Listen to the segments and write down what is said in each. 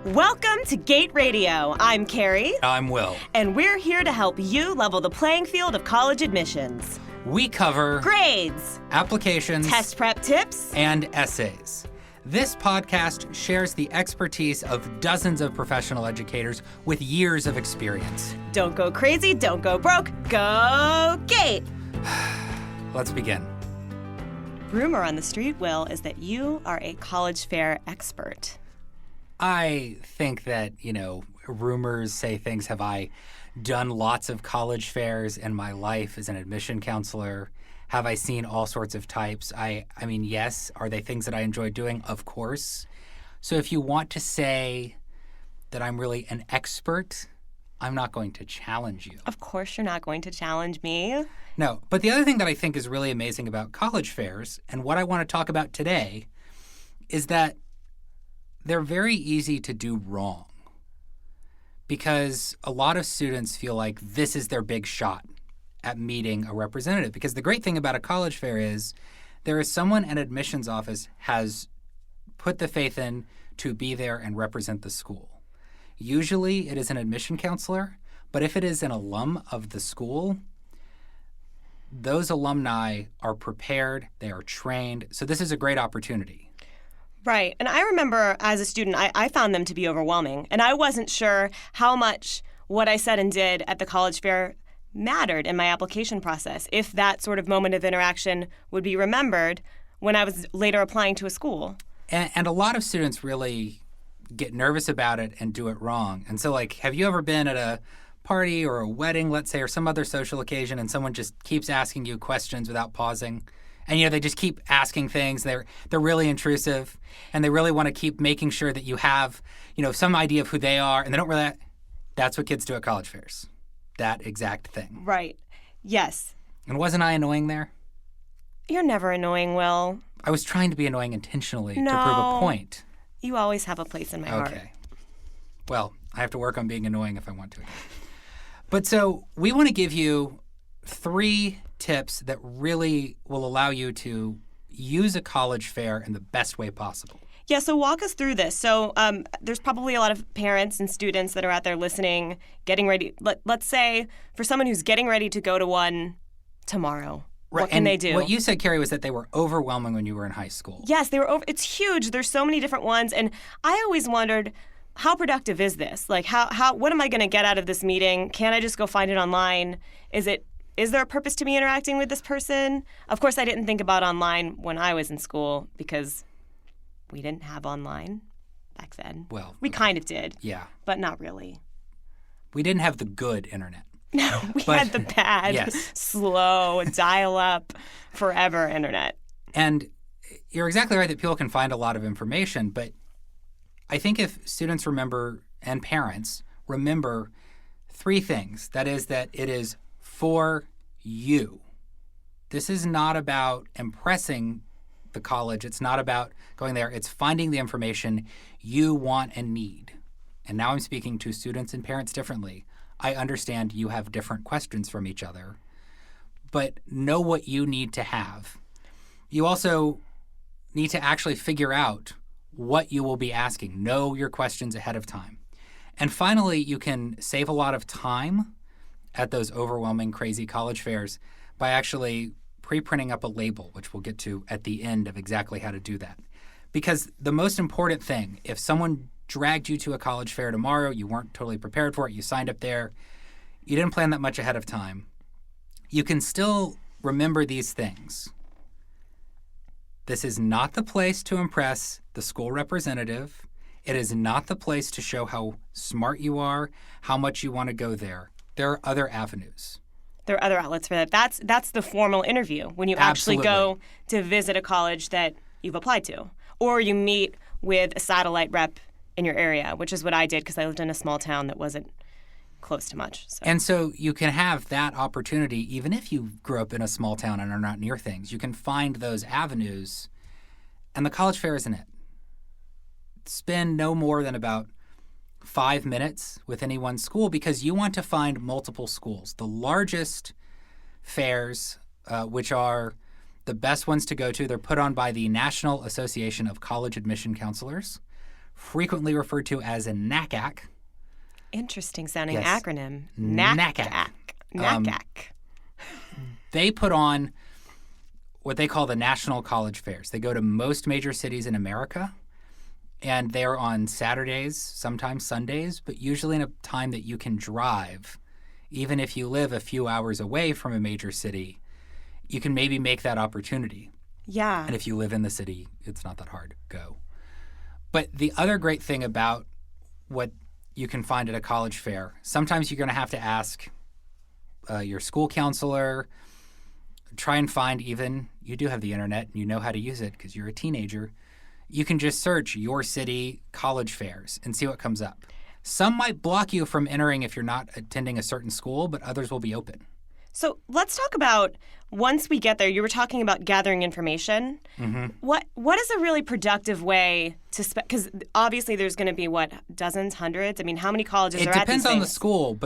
Welcome to Gate Radio. I'm Carrie. I'm Will. And we're here to help you level the playing field of college admissions. We cover grades, applications, test prep tips, and essays. This podcast shares the expertise of dozens of professional educators with years of experience. Don't go crazy, don't go broke, go Gate! Let's begin. Rumor on the street, Will, is that you are a college fair expert. I think that, rumors say things. Have I done lots of college fairs in my life as an admission counselor? Have I seen all sorts of types? I mean, yes. Are they things that I enjoy doing? Of course. So if you want to say that I'm really an expert, I'm not going to challenge you. Of course you're not going to challenge me. No, but the other thing that I think is really amazing about college fairs, and what I want to talk about today, is that they're very easy to do wrong. Because a lot of students feel like this is their big shot at meeting a representative. Because the great thing about a college fair is there is someone an admissions office has put the faith in to be there and represent the school. Usually it is an admission counselor, but if it is an alum of the school, those alumni are prepared, they are trained. So this is a great opportunity. Right. And I remember as a student, I found them to be overwhelming. And I wasn't sure how much what I said and did at the college fair mattered in my application process, if that sort of moment of interaction would be remembered when I was later applying to a school. And a lot of students really get nervous about it and do it wrong. And so, have you ever been at a party or a wedding, let's say, or some other social occasion, and someone just keeps asking you questions without pausing? And, they just keep asking things. They're really intrusive, and they really want to keep making sure that you have, some idea of who they are, and they don't really. That's what kids do at college fairs. That exact thing. Right. Yes. And wasn't I annoying there? You're never annoying, Will. I was trying to be annoying intentionally to prove a point. You always have a place in my heart. Okay. Well, I have to work on being annoying if I want to. But so we want to give you 3 tips that really will allow you to use a college fair in the best way possible. Yeah, so walk us through this. So there's probably a lot of parents and students that are out there listening, getting ready. Let's say for someone who's getting ready to go to one tomorrow, right. What can they do? What you said, Carrie, was that they were overwhelming when you were in high school. Yes, they were. It's huge. There's so many different ones. And I always wondered, how productive is this? What am I going to get out of this meeting? Can I just go find it online? Is there a purpose to me interacting with this person? Of course, I didn't think about online when I was in school because we didn't have online back then. Well, we kind of did. Yeah. But not really. We didn't have the good internet. No, we had the bad, yes. Slow, dial-up, forever internet. And you're exactly right that people can find a lot of information, but I think if students remember, and parents remember 3 things, that is that it is for you. This is not about impressing the college. It's not about going there. It's finding the information you want and need. And now I'm speaking to students and parents differently. I understand you have different questions from each other, but know what you need to have. You also need to actually figure out what you will be asking. Know your questions ahead of time. And finally, you can save a lot of time at those overwhelming, crazy college fairs by actually pre-printing up a label, which we'll get to at the end of exactly how to do that. Because the most important thing, if someone dragged you to a college fair tomorrow, you weren't totally prepared for it, you signed up there, you didn't plan that much ahead of time, you can still remember these things. This is not the place to impress the school representative. It is not the place to show how smart you are, how much you want to go there. There are other avenues. There are other outlets for that. That's the formal interview when you actually go to visit a college that you've applied to. Or you meet with a satellite rep in your area, which is what I did because I lived in a small town that wasn't close to much. So. And so you can have that opportunity even if you grew up in a small town and are not near things. You can find those avenues, and the college fair isn't it. Spend no more than about 5 minutes with any one school because you want to find multiple schools. The largest fairs, which are the best ones to go to, they're put on by the National Association of College Admission Counselors. frequently referred to as a NACAC. Interesting sounding Yes. acronym. NACAC. NACAC. They put on what they call the National College Fairs. They go to most major cities in America, and they're on Saturdays, sometimes Sundays, but usually in a time that you can drive. Even if you live a few hours away from a major city, you can maybe make that opportunity. Yeah. And if you live in the city, it's not that hard. Go. But the other great thing about what you can find at a college fair, sometimes you're going to have to ask your school counselor, try and find even, you do have the internet and you know how to use it because you're a teenager. You can just search your city college fairs and see what comes up. Some might block you from entering if you're not attending a certain school, but others will be open. So let's talk about, once we get there, you were talking about gathering information. Mm-hmm. What is a really productive way to because obviously there's going to be, dozens, hundreds? I mean, how many colleges are at these It depends on the things? school,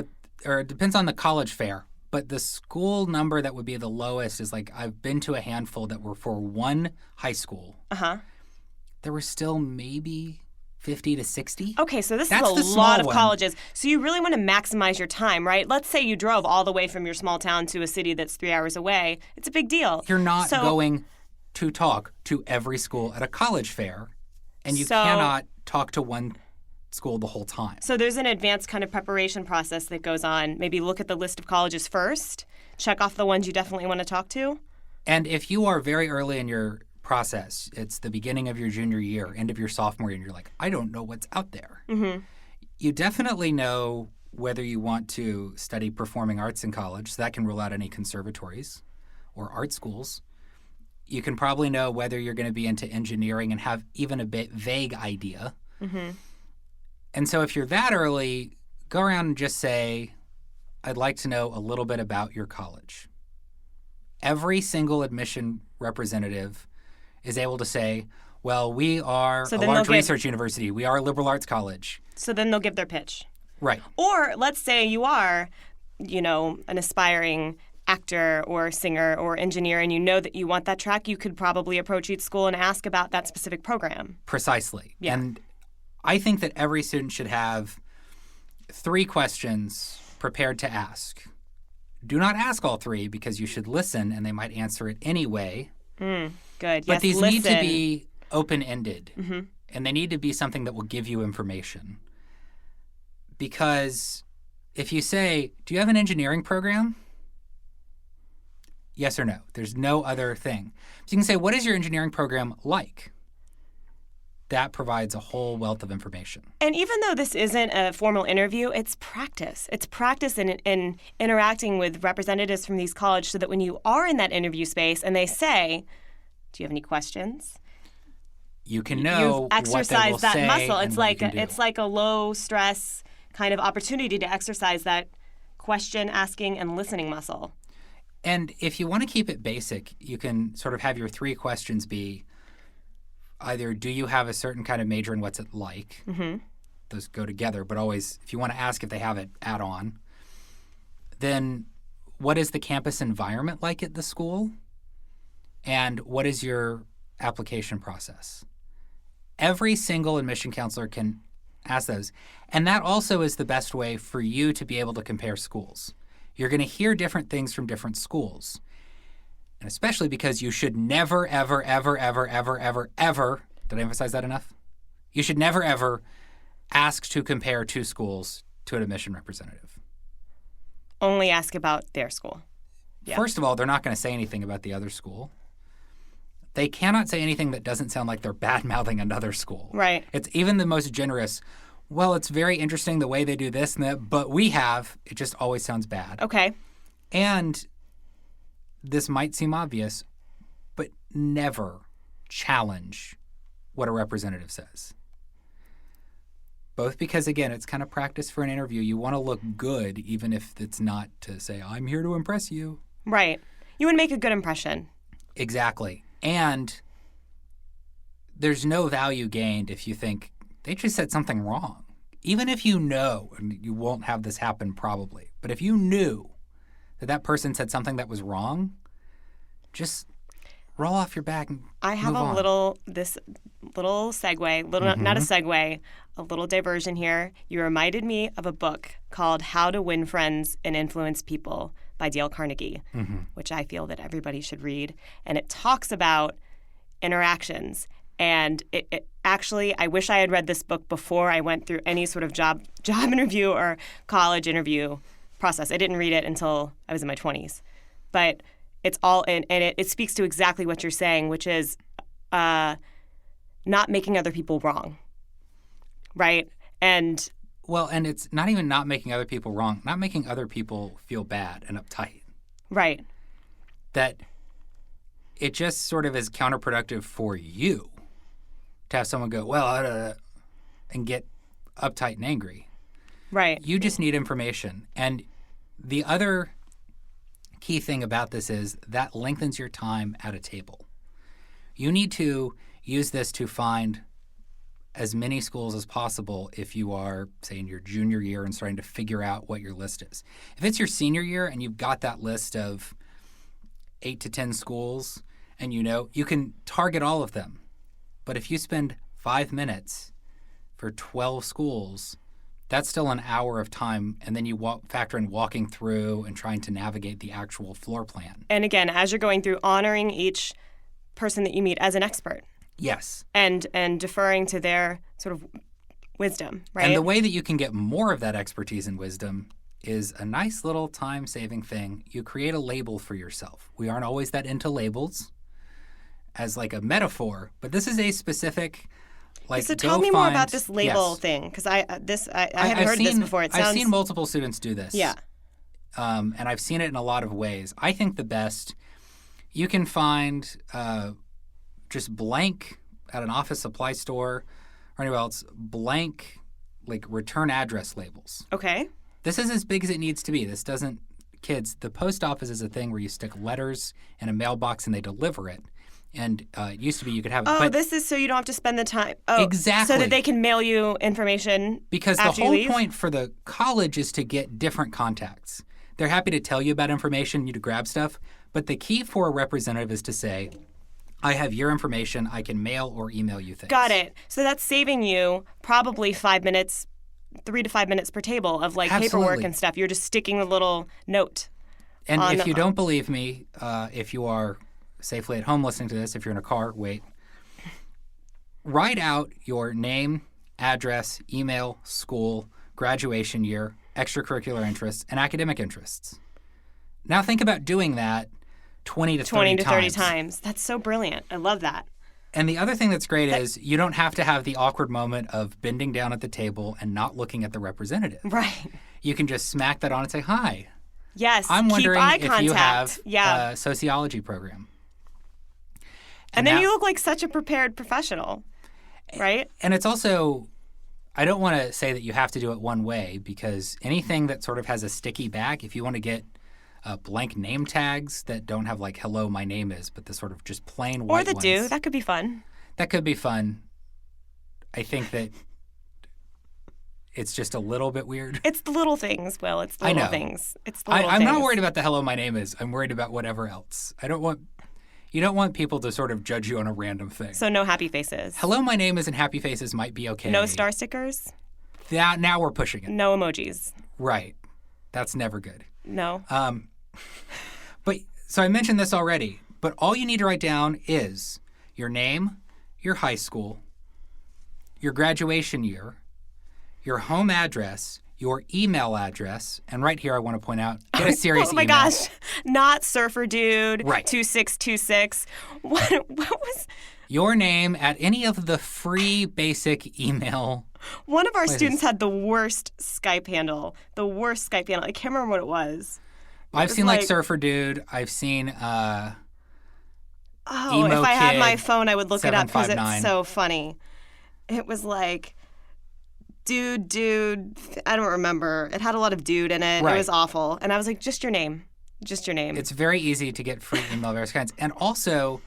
or it depends on the college fair. But the school number that would be the lowest is I've been to a handful that were for one high school. Uh-huh. There were still maybe 50 to 60. Okay, so this That's is the a small lot of one. colleges. So you really want to maximize your time, right? Let's say you drove all the way from your small town to a city that's 3 hours away. It's a big deal. You're not So- going to talk to every school at a college fair, and you So- cannot talk to one school the whole time. So there's an advanced kind of preparation process that goes on. Maybe look at the list of colleges first, check off the ones you definitely want to talk to. And if you are very early in your process, it's the beginning of your junior year, end of your sophomore year, and you're like, I don't know what's out there. Mm-hmm. You definitely know whether you want to study performing arts in college, so that can rule out any conservatories or art schools. You can probably know whether you're going to be into engineering and have even a bit vague idea. Mm-hmm. And so if you're that early, go around and just say, I'd like to know a little bit about your college. Every single admission representative is able to say, well, we are So a then large they'll get- research university. We are a liberal arts college. So then they'll give their pitch. Right. Or let's say you are, an aspiring actor or singer or engineer and you know that you want that track, you could probably approach each school and ask about that specific program. Precisely. Yeah. And I think that every student should have 3 questions prepared to ask. Do not ask all 3 because you should listen and they might answer it anyway. Good. But Yes, these listen. need to be open-ended. Mm-hmm. And they need to be something that will give you information. Because if you say, do you have an engineering program? Yes or no. There's no other thing. So you can say, what is your engineering program like? That provides a whole wealth of information. And even though this isn't a formal interview, it's practice. It's practice in interacting with representatives from these colleges so that when you are in that interview space and they say, do you have any questions? You can know You've exercised that say muscle. and It's what you like can do. it's like a low stress kind of opportunity to exercise that question asking and listening muscle. And if you want to keep it basic, you can sort of have your 3 questions be either do you have a certain kind of major and what's it like? Mm-hmm. Those go together, but always, if you want to ask if they have it, add on. Then what is the campus environment like at the school? And what is your application process? Every single admission counselor can ask those. And that also is the best way for you to be able to compare schools. You're going to hear different things from different schools. And especially because you should never, ever, ever, ever, ever, ever, ever, did I emphasize that enough? You should never, ever ask to compare 2 schools to an admission representative. Only ask about their school. Yeah. First of all, they're not going to say anything about the other school. They cannot say anything that doesn't sound like they're bad-mouthing another school. Right. It's even the most generous. Well, it's very interesting the way they do this and that, but it just always sounds bad. Okay. And this might seem obvious, but never challenge what a representative says. Both because, again, it's kind of practice for an interview. You want to look good, even if it's not to say, I'm here to impress you. Right. You want to make a good impression. Exactly. And there's no value gained if you think they just said something wrong. Even if you know, and you won't have this happen probably, but if you knew that that person said something that was wrong, just roll off your back and I have move a on. little segue, not a segue, a little diversion here. You reminded me of a book called How to Win Friends and Influence People by Dale Carnegie, which I feel that everybody should read. And it talks about interactions. And it actually, I wish I had read this book before I went through any sort of job interview or college interview process. I didn't read it until I was in my 20s. But it's all, and it speaks to exactly what you're saying, which is not making other people wrong, right? And it's not even not making other people wrong, not making other people feel bad and uptight. Right. That it just sort of is counterproductive for you to have someone go, and get uptight and angry. Right. You just need information. And the other key thing about this is that lengthens your time at a table. You need to use this to find as many schools as possible if you are, say, in your junior year and starting to figure out what your list is. If it's your senior year and you've got that list of 8 to 10 schools and you can target all of them. But if you spend 5 minutes for 12 schools, that's still an hour of time, and then you factor in walking through and trying to navigate the actual floor plan. And again, as you're going through, honoring each person that you meet as an expert. Yes. And deferring to their sort of wisdom, right? And the way that you can get more of that expertise and wisdom is a nice little time-saving thing. You create a label for yourself. We aren't always that into labels as like a metaphor, but this is a specific... So tell me more about this label thing, because I haven't heard this before. I've seen multiple students do this. Yeah. And I've seen it in a lot of ways. I think the best, you can find just blank at an office supply store or anywhere else, blank like return address labels. Okay. This is as big as it needs to be. This doesn't, kids, the post office is a thing where you stick letters in a mailbox and they deliver it. And it used to be you could have it. Oh, this is so you don't have to spend the time. Oh, exactly. So that they can mail you information because after the whole you leave? point for the college is to get different contacts. They're happy to tell you about information, you to grab stuff. But the key for a representative is to say, I have your information. I can mail or email you things. Got it. So that's saving you probably 5 minutes, 3 to 5 minutes per table of like paperwork and stuff. You're just sticking a little note. And if you don't believe me, if you are safely at home listening to this, if you're in a car, wait. Write out your name, address, email, school, graduation year, extracurricular interests, and academic interests. Now think about doing that 20 to 30 times. That's so brilliant. I love that. And the other thing that's great is you don't have to have the awkward moment of bending down at the table and not looking at the representative. Right. You can just smack that on and say, hi. Yes. I'm wondering keep eye if contact. you have Yeah. a sociology program. And then you look like such a prepared professional, right? And it's also, I don't want to say that you have to do it one way because anything that sort of has a sticky back, if you want to get blank name tags that don't have like, hello, my name is, but the sort of just plain white ones. Or the do. That could be fun. That could be fun. I think that it's just a little bit weird. It's the little things, Will. It's the little things. It's the little I'm things. not worried about the hello, my name is. I'm worried about whatever else. You don't want people to sort of judge you on a random thing. So no happy faces. Hello, my name is and happy faces might be okay. No star stickers? Now we're pushing it. No emojis? Right. That's never good. No. But so I mentioned this already, but all you need to write down is your name, your high school, your graduation year, your home address, your email address, and right here I want to point out, get a serious email. Oh my gosh, not Surfer Dude, right. 2626. What was... Your name at any of the free basic email. One of our students had the worst Skype handle. I can't remember what it was. I've seen like Surfer Dude. I've seen if I had my phone, I would look it up because it's so funny. It was like... Dude, I don't remember. It had a lot of dude in it. Right. It was awful. And I was like, just your name. It's very easy to get free email of various kinds. And also,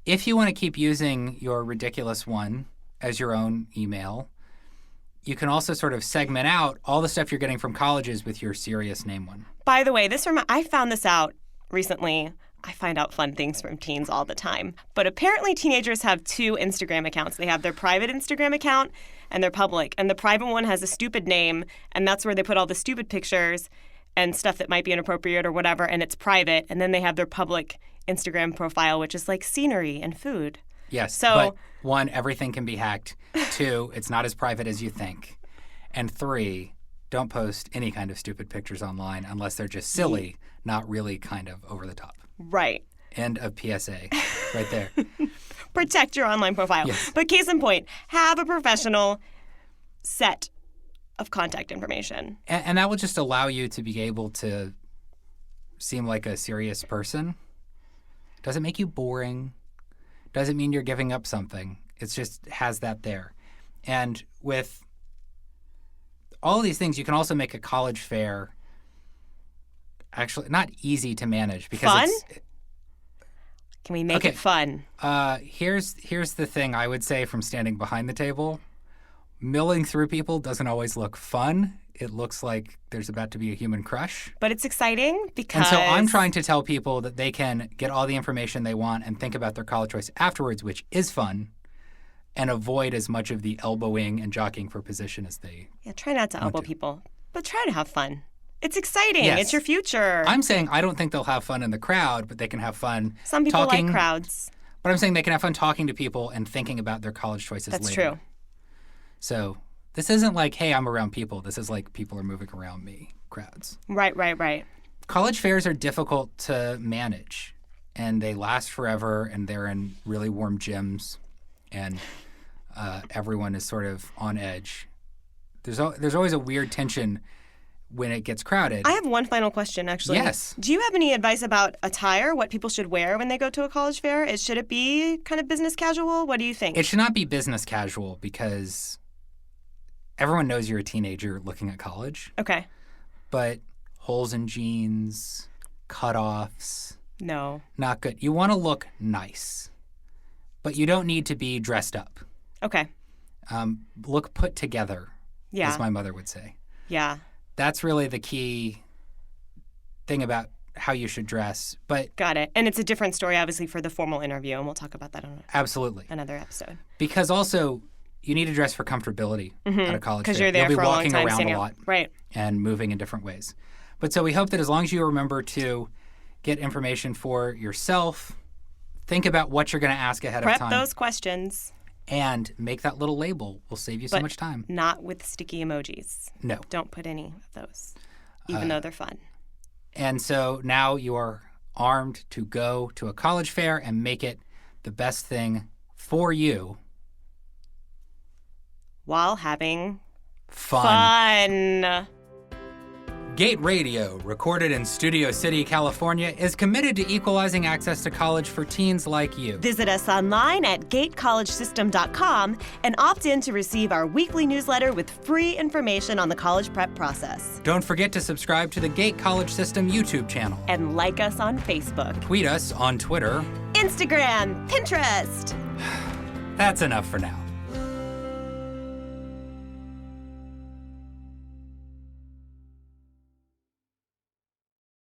if you want to keep using your ridiculous one as your own email, you can also sort of segment out all the stuff you're getting from colleges with your serious name one. By the way, I found this out recently. I find out fun things from teens all the time. But apparently teenagers have 2 Instagram accounts. They have their private Instagram account and their public. And the private one has a stupid name, and that's where they put all the stupid pictures and stuff that might be inappropriate or whatever, and it's private. And then they have their public Instagram profile, which is like scenery and food. Yes, So, but 1, everything can be hacked. 2, it's not as private as you think. And 3, don't post any kind of stupid pictures online unless they're just silly, not really kind of over the top. right. End of PSA right there. Protect your online profile. Yes. But case in point, have a professional set of contact information. And that will just allow you to be able to seem like a serious person. Doesn't make you boring. Doesn't mean you're giving up something. It just has that there. And with all of these things, you can also make a college fair actually not easy to manage because Fun? it's Can we make it fun? here's the thing I would say from standing behind the table. Milling through people doesn't always look fun. It looks like there's about to be a human crush. But it's exciting because... And so I'm trying to tell people that they can get all the information they want and think about their college choice afterwards, which is fun, and avoid as much of the elbowing and jockeying for position as they... Yeah, try not to elbow people, but try to have fun. It's exciting. Yes. It's your future. I'm saying I don't think they'll have fun in the crowd, but they can have fun Some people talking. like crowds. But I'm saying they can have fun talking to people and thinking about their college choices That's later. true. So this isn't like, hey, I'm around people. This is like people are moving around me, crowds. Right. College fairs are difficult to manage, and they last forever, and they're in really warm gyms, and everyone is sort of on edge. There's always a weird tension when it gets crowded. I have one final question, actually. Yes. Do you have any advice about attire, what people should wear when they go to a college fair? Should it be kind of business casual? What do you think? It should not be business casual because everyone knows you're a teenager looking at college. Okay. But holes in jeans, cutoffs, No. not good. You want to look nice, but you don't need to be dressed up. Okay. Look put together, Yeah. as my mother would say. Yeah. That's really the key thing about how you should dress. But Got it. And it's a different story, obviously, for the formal interview, and we'll talk about that on absolutely. another episode. Because also, you need to dress for comfortability at a college fair. Because you're there You'll be for a long walking time. around standing a up. lot Right. and moving in different ways. But so we hope that as long as you remember to get information for yourself, think about what you're going to ask ahead of Prep time. those questions, And make that little label. Will save you so But- much time. not with sticky emojis. No. Don't put any of those, even though they're fun. And so now you are armed to go to a college fair and make it the best thing for you. While having Fun. fun. Gate Radio, recorded in Studio City, California, is committed to equalizing access to college for teens like you. Visit us online at gatecollegesystem.com and opt in to receive our weekly newsletter with free information on the college prep process. Don't forget to subscribe to the Gate College System YouTube channel. And like us on Facebook, Tweet us on Twitter. Instagram, Pinterest. That's enough for now.